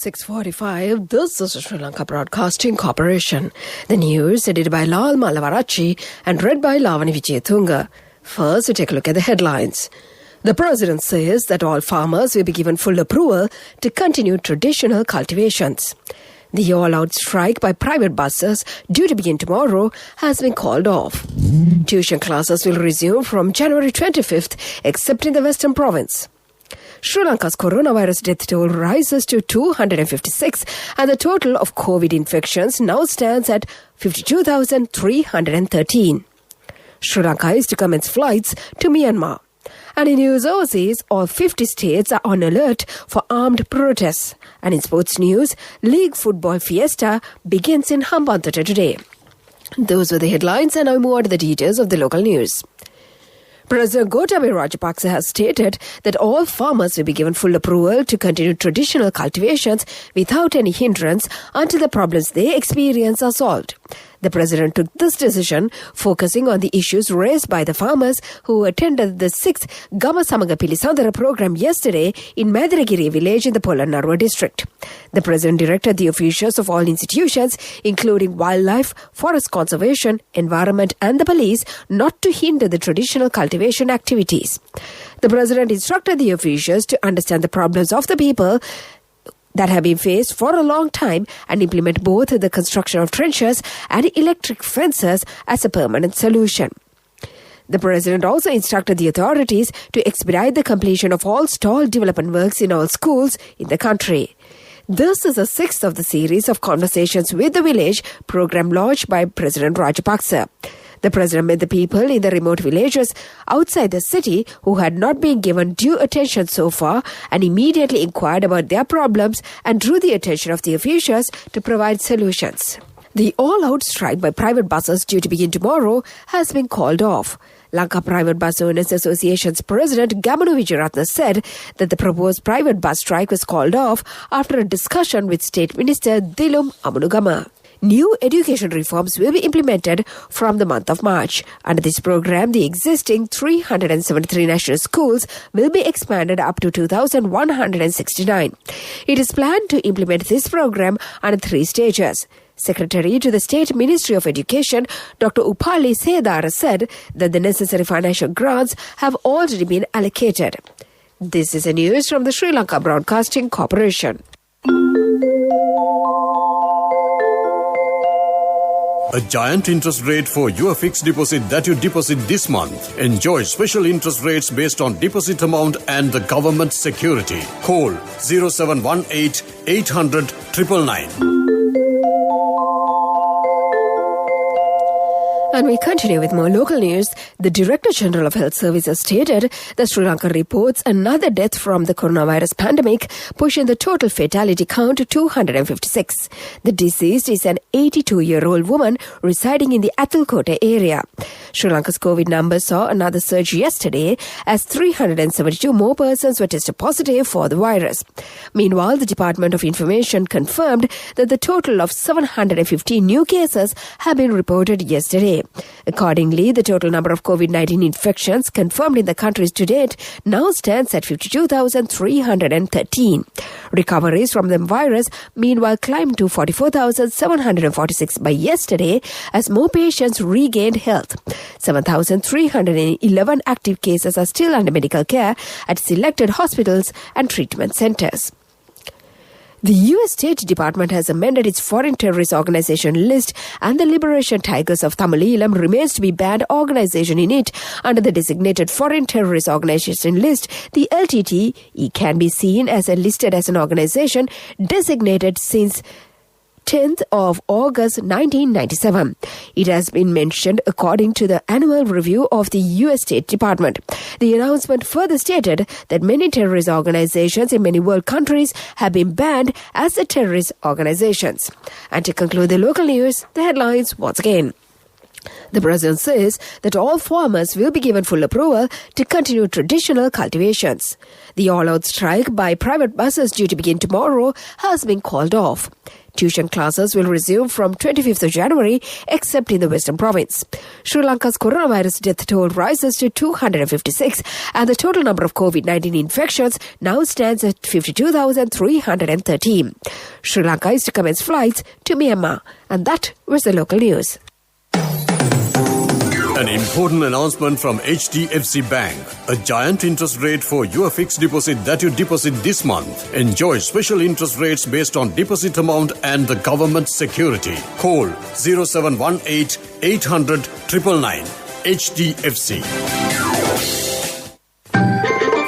6:45. This is Sri Lanka Broadcasting Corporation. The news edited by Lal Malavarachi and read by Lavani Vijayatunga. First, we take a look at the headlines. The President says that all farmers will be given full approval to continue traditional cultivations. The all-out strike by private buses, due to begin tomorrow, has been called off. Tuition classes will resume from January 25th, except in the Western Province. Sri Lanka's coronavirus death toll rises to 256 and the total of COVID infections now stands at 52,313. Sri Lanka is to commence flights to Myanmar. And in news overseas, all 50 states are on alert for armed protests. And in sports news, League Football Fiesta begins in Hambantota today. Those were the headlines, and now we move on to the details of the local news. President Gotabaya Rajapaksa has stated that all farmers will be given full approval to continue traditional cultivations without any hindrance until the problems they experience are solved. The President took this decision focusing on the issues raised by the farmers who attended the 6th Gama Samaga Pilisandara program yesterday in Madiragiri village in the Polannarwa district. The President directed the officials of all institutions, including wildlife, forest conservation, environment and the police, not to hinder the traditional cultivation activities. The President instructed the officials to understand the problems of the people that have been faced for a long time and implement both the construction of trenches and electric fences as a permanent solution. The President also instructed the authorities to expedite the completion of all stall development works in all schools in the country. This is the 6th of the series of Conversations with the Village program launched by President Rajapaksa. The President met the people in the remote villages outside the city who had not been given due attention so far and immediately inquired about their problems and drew the attention of the officials to provide solutions. The all-out strike by private buses due to begin tomorrow has been called off. Lanka Private Bus Owners Association's President Gamanu Wijeratne said that the proposed private bus strike was called off after a discussion with State Minister Dilum Amunugama. New education reforms will be implemented from the month of March. Under this program, the existing 373 national schools will be expanded up to 2,169. It is planned to implement this program under 3 stages. Secretary to the State Ministry of Education, Dr. Upali Sedara, said that the necessary financial grants have already been allocated. This is the news from the Sri Lanka Broadcasting Corporation. A giant interest rate for your fixed deposit that you deposit this month. Enjoy special interest rates based on deposit amount and the government security. Call 0718 800 999. And we continue with more local news. The Director General of Health Services stated that Sri Lanka reports another death from the coronavirus pandemic, pushing the total fatality count to 256. The deceased is an 82-year-old woman residing in the Athulkote area. Sri Lanka's COVID numbers saw another surge yesterday as 372 more persons were tested positive for the virus. Meanwhile, the Department of Information confirmed that the total of 715 new cases have been reported yesterday. Accordingly, the total number of COVID-19 infections confirmed in the country to date now stands at 52,313. Recoveries from the virus, meanwhile, climbed to 44,746 by yesterday as more patients regained health. 7,311 active cases are still under medical care at selected hospitals and treatment centers. The U.S. State Department has amended its foreign terrorist organization list, and the Liberation Tigers of Tamil Eelam remains to be banned organization in it. Under the designated foreign terrorist organization list, the LTTE can be seen as listed as an organization designated since 10th of August 1997. It has been mentioned according to the annual review of the U.S. State Department. The announcement further stated that many terrorist organizations in many world countries have been banned as the terrorist organizations. And to conclude the local news, the headlines once again. The President says that all farmers will be given full approval to continue traditional cultivations. The all-out strike by private buses due to begin tomorrow has been called off. Tuition classes will resume from 25th of January, except in the Western Province. Sri Lanka's coronavirus death toll rises to 256, and the total number of COVID-19 infections now stands at 52,313. Sri Lanka is to commence flights to Myanmar. And that was the local news. An important announcement from HDFC Bank. A giant interest rate for your fixed deposit that you deposit this month. Enjoy special interest rates based on deposit amount and the government security. Call 0718 800 999. HDFC.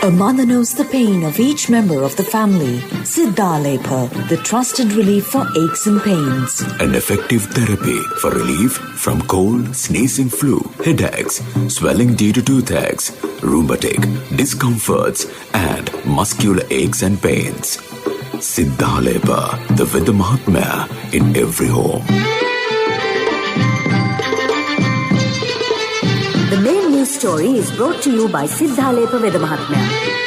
A mother knows the pain of each member of the family. Siddhalepa, the trusted relief for aches and pains. An effective therapy for relief from cold, sneezing, flu, headaches, swelling due to toothaches, rheumatic, discomforts, and muscular aches and pains. Siddhalepa, the Veda Mahatmya in every home. The main news story is brought to you by Siddhalepa Veda Mahatmya.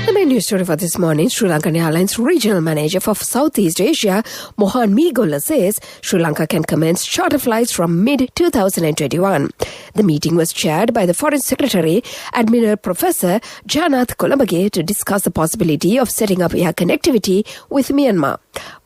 The main news story for this morning, Sri Lankan Airlines Regional Manager for Southeast Asia, Mohan Meegola, says Sri Lanka can commence charter flights from mid-2021. The meeting was chaired by the Foreign Secretary, Admiral Professor Janath Kolambage, to discuss the possibility of setting up air connectivity with Myanmar.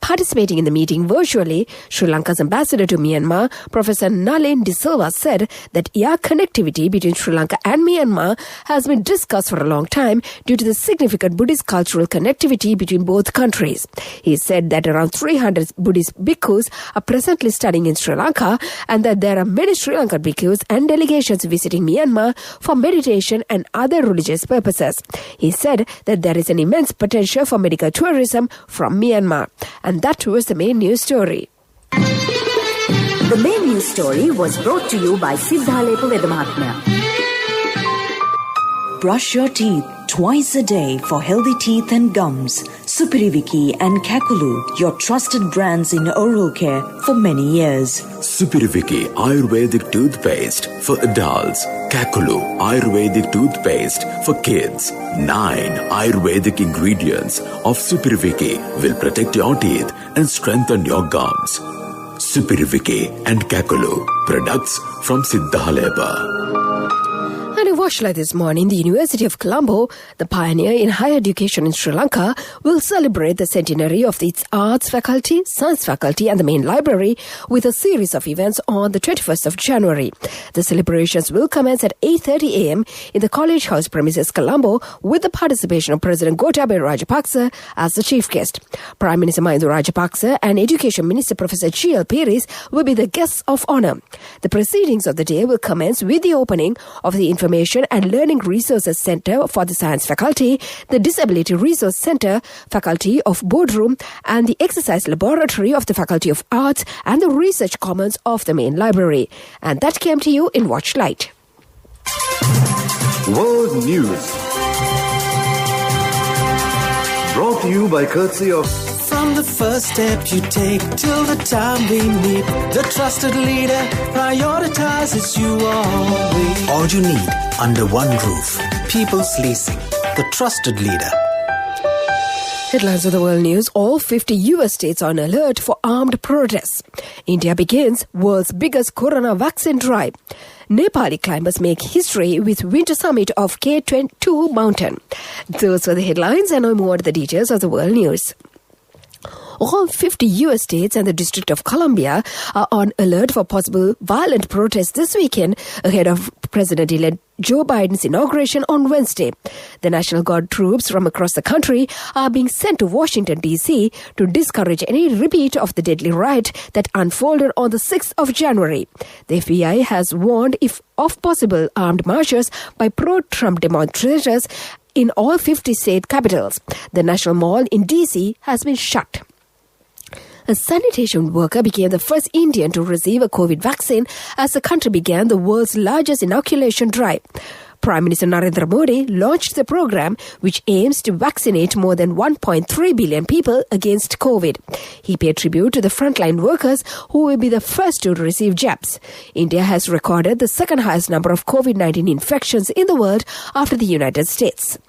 Participating in the meeting virtually, Sri Lanka's ambassador to Myanmar, Professor Nalin De Silva, said that air connectivity between Sri Lanka and Myanmar has been discussed for a long time due to the significant Buddhist cultural connectivity between both countries. He said that around 300 Buddhist bhikkhus are presently studying in Sri Lanka and that there are many Sri Lankan bhikkhus and delegations visiting Myanmar for meditation and other religious purposes. He said that there is an immense potential for medical tourism from Myanmar. And that was the main news story. The main news story was brought to you by Siddhalepa Veda Mahatmya. Brush your teeth twice a day for healthy teeth and gums. Supiriviki and Kakulu, your trusted brands in oral care for many years. Supiriviki Ayurvedic toothpaste for adults. Kakulu Ayurvedic toothpaste for kids. 9 Ayurvedic ingredients of Supiriviki will protect your teeth and strengthen your gums. Supiriviki and Kakulu, products from Siddhalepa. And in Washington this morning, the University of Colombo, the pioneer in higher education in Sri Lanka, will celebrate the centenary of its arts faculty, science faculty and the main library with a series of events on the 21st of January. The celebrations will commence at 8:30 a.m. in the College House premises, Colombo, with the participation of President Gotabaya Rajapaksa as the chief guest. Prime Minister Mahinda Rajapaksa and Education Minister Professor G.L. Peiris will be the guests of honor. The proceedings of the day will commence with the opening of the Information and Learning Resources Center for the Science Faculty, the Disability Resource Center, Faculty of Boardroom, and the Exercise Laboratory of the Faculty of Arts and the Research Commons of the main library. And that came to you in Watchlight. World News. Brought to you by courtesy of... From the first step you take till the time we meet, the trusted leader prioritizes you always. All you need under one roof. People's Leasing, the trusted leader. Headlines of the world news. All 50 US states are on alert for armed protests. India begins world's biggest corona vaccine drive. Nepali climbers make history with winter summit of K2 mountain. Those were the headlines, and now more to the details of the world news. All 50 US states and the District of Columbia are on alert for possible violent protests this weekend ahead of President-elect Joe Biden's inauguration on Wednesday. The National Guard troops from across the country are being sent to Washington, D.C. to discourage any repeat of the deadly riot that unfolded on the 6th of January. The FBI has warned of possible armed marches by pro-Trump demonstrators in all 50 state capitals. The National Mall in D.C. has been shut. A sanitation worker became the first Indian to receive a COVID vaccine as the country began the world's largest inoculation drive. Prime Minister Narendra Modi launched the program, which aims to vaccinate more than 1.3 billion people against COVID. He paid tribute to the frontline workers who will be the first to receive jabs. India has recorded the second highest number of COVID-19 infections in the world after the United States.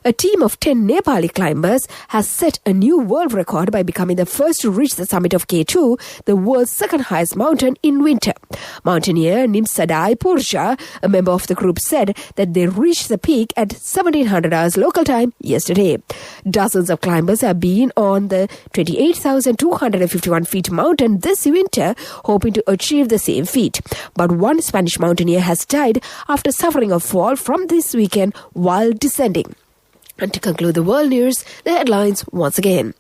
A team of 10 Nepali climbers has set a new world record by becoming the first to reach the summit of K2, the world's second highest mountain, in winter. Mountaineer Nimsadai Purja, a member of the group, said that they reached the peak at 1700 hours local time yesterday. Dozens of climbers have been on the 28,251 feet mountain this winter, hoping to achieve the same feat. But one Spanish mountaineer has died after suffering a fall from this weekend while descending. And to conclude the world news, the headlines once again.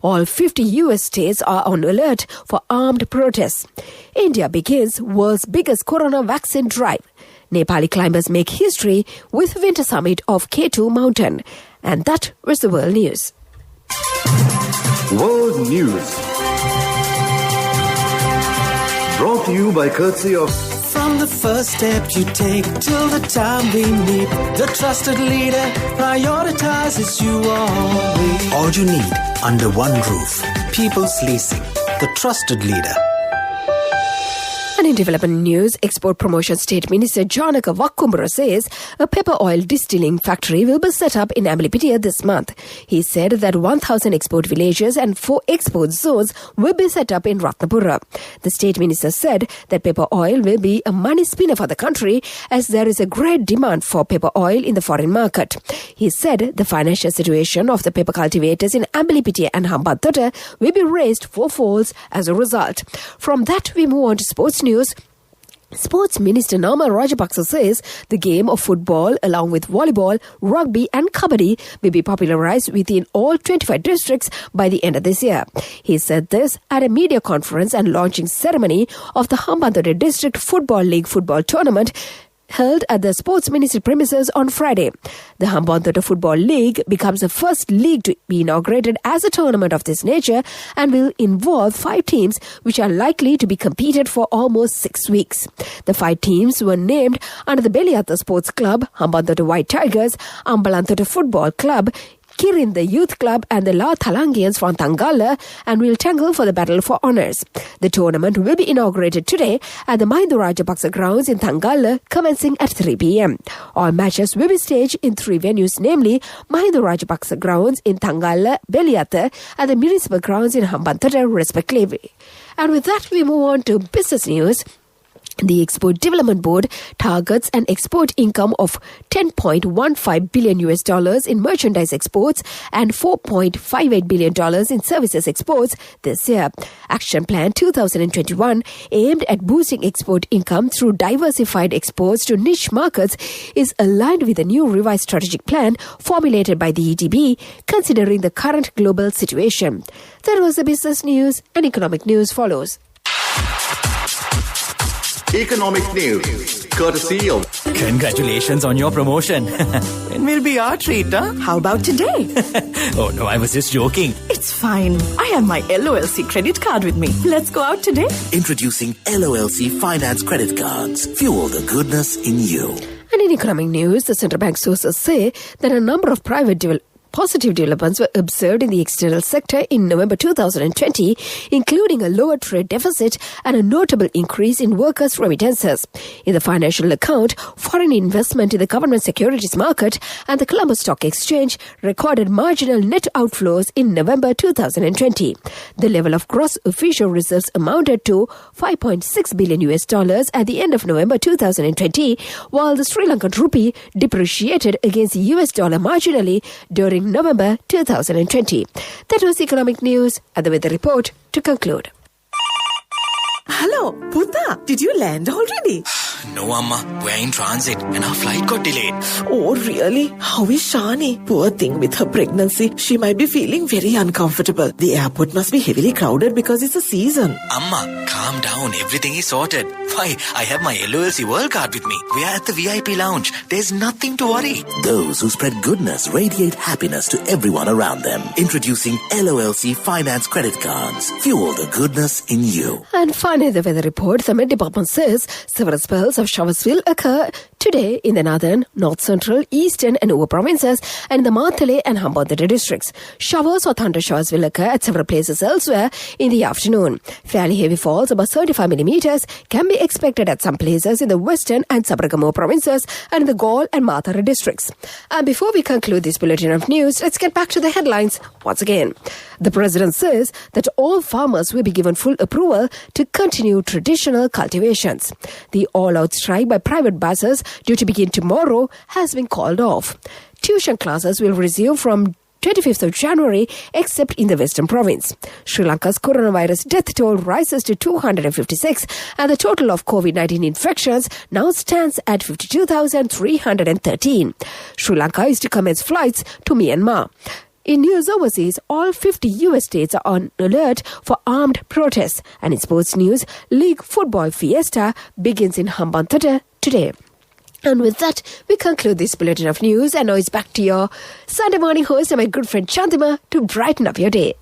All 50 US states are on alert for armed protests. India begins world's biggest corona vaccine drive. Nepali climbers make history with winter summit of K2 mountain. And that was the world news. World News. Brought to you by courtesy of... From the first step you take till the time we meet, the trusted leader prioritizes you always. All you need under one roof. People's Leasing, the trusted leader. And in development news, Export Promotion State Minister Janaka Vakkumbara says a pepper oil distilling factory will be set up in Amblipitia this month. He said that 1,000 export villages and 4 export zones will be set up in Ratnapura. The state minister said that pepper oil will be a money spinner for the country as there is a great demand for pepper oil in the foreign market. He said the financial situation of the pepper cultivators in Amblipitia and Hambantota will be raised fourfolds as a result. From that, we move on to sports news. Sports Minister Nama Rajapaksa says the game of football along with volleyball, rugby and kabaddi will be popularized within all 25 districts by the end of this year. He said this at a media conference and launching ceremony of the Hambantota District Football League football tournament held at the Sports Ministry premises on Friday. The Hambantota Football League becomes the first league to be inaugurated as a tournament of this nature and will involve 5 teams which are likely to be competed for almost 6 weeks. The 5 teams were named under the Beliata Sports Club, Hambantota White Tigers, Ambalantota Football Club, Kirin the Youth Club and the La Thalangians from Thangala and will tangle for the battle for honours. The tournament will be inaugurated today at the Mahinda Rajapaksa grounds in Thangala, commencing at 3 p.m. All matches will be staged in 3 venues, namely Mahinda Rajapaksa grounds in Thangala, Beliata and the municipal grounds in Hambantota, respectively. And with that, we move on to business news. The Export Development Board targets an export income of $10.15 billion in merchandise exports and $4.58 billion in services exports this year. Action Plan 2021, aimed at boosting export income through diversified exports to niche markets, is aligned with a new revised strategic plan formulated by the EDB, considering the current global situation. That was the business news, and economic news follows. Economic News, courtesy of... Congratulations on your promotion. When will be our treat, huh? How about today? Oh no, I was just joking. It's fine. I have my LOLC credit card with me. Let's go out today. Introducing LOLC Finance Credit Cards. Fuel the goodness in you. And in economic news, the central bank sources say that a number of positive developments were observed in the external sector in November 2020, including a lower trade deficit and a notable increase in workers' remittances. In the financial account, foreign investment in the government securities market and the Colombo Stock Exchange recorded marginal net outflows in November 2020. The level of gross official reserves amounted to $5.6 billion at the end of November 2020, while the Sri Lankan rupee depreciated against the US dollar marginally during November 2020. That was economic news and the weather report to conclude. Hello, Puta. Did you land already? No, Amma. We're in transit and our flight got delayed. Oh, really? How is Shani? Poor thing with her pregnancy. She might be feeling very uncomfortable. The airport must be heavily crowded because it's a season. Amma, calm down. Everything is sorted. Why, I have my LOLC World Card with me. We are at the VIP lounge. There's nothing to worry. Those who spread goodness radiate happiness to everyone around them. Introducing LOLC Finance Credit Cards. Fuel the goodness in you. And finally, the weather report. The Met Department says several spells of showers will occur today in the northern, north central, eastern and over provinces and the Matale and Hambantota districts. Showers or thundershowers will occur at several places elsewhere in the afternoon. Fairly heavy falls, about 35 millimeters, can be expected at some places in the western and Sabaragamuwa provinces and in the Galle and Mathura districts. And before we conclude this bulletin of news, let's get back to the headlines once again. The President says that all farmers will be given full approval to continue traditional cultivations. The all-out strike by private buses due to begin tomorrow has been called off. Tuition classes will resume from 25th of January except in the Western Province. Sri Lanka's coronavirus death toll rises to 256 and the total of COVID-19 infections now stands at 52,313. Sri Lanka is to commence flights to Myanmar. In news overseas, all 50 US states are on alert for armed protests. And in sports news, League Football Fiesta begins in Hambantota today. And with that, we conclude this bulletin of news. And now it's back to your Sunday morning host and my good friend Chantima to brighten up your day.